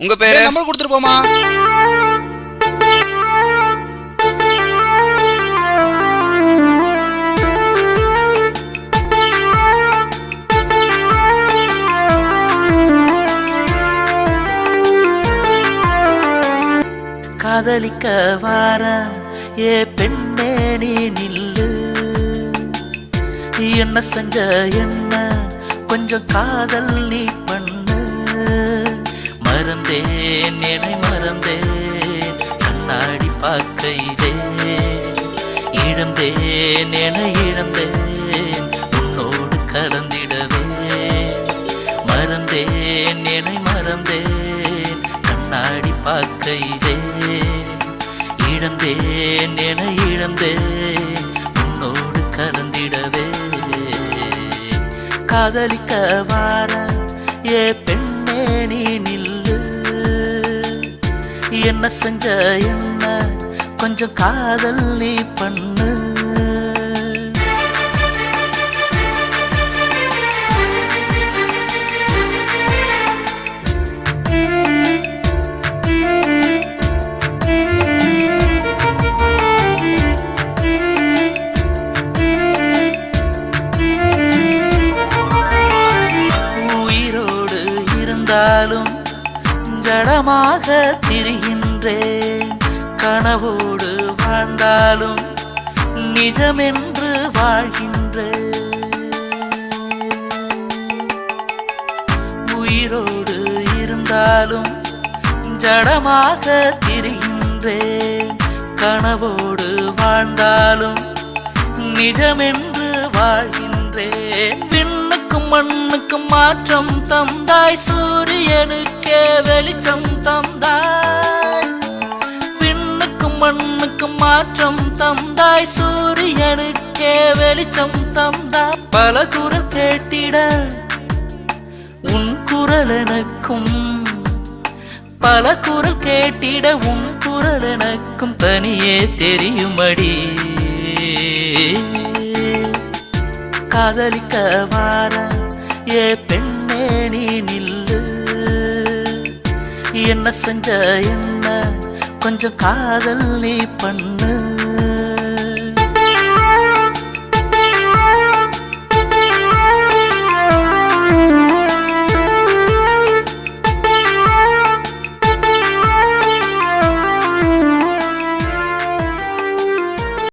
உங்க பேரு? நம்பர் கொடுத்துட்டு போமா. காதலிக்க வார ஏ பெண்ணே நீ நில்லு, என்ன செஞ்ச என்ன கொஞ்சம் காதல் நீ பண்ணு. மறந்தேன் என்னை மறந்தேன் கண்ணாடி பார்க்கையிலே, இழந்தேன் என இழந்தேன் உன்னோடு கலந்திடவே. மறந்தேன் என்னை மறந்தேன் கண்ணாடி பார்க்கையிலே, இழந்தேன் என இழந்தேன் உன்னோடு கலந்திடவே. காதலிக்க வார ஏ பெண்ணே நீ நில்லு, என்ன செஞ்ச என்ன கொஞ்சம் காதல் நீ பண்ணு. ஜடமாக திரிகின்றேன், கனவோடு வாழ்ந்தாலும் நிஜமென்று வாழ்கின்றேன். உயிரோடு இருந்தாலும் ஜடமாக திரிகின்றேன், கனவோடு வாழ்ந்தாலும் நிஜமென்று வாழ்கின்றேன். விண்ணுக்கும் மண்ணுக்கும் மாற்றம் தந்தாய், சூரியனுக்கே வெளிச்சம் தந்தாய். விண்ணுக்கும் மண்ணுக்கும் மாற்றம் தந்தாய், சூரியனுக்கே வெளிச்சம் தந்தாய். பல குரல் கேட்டிட உன் குரல் எனக்கும், பல குரல் கேட்டிட உன் குரல் எனக்கும் தனியே தெரியுமடி. காதலிக்க வார ஏ பெண்ணே நீ நில்லு, என்ன செஞ்ச என்ன கொஞ்சம் காதல் நீ பண்ணு.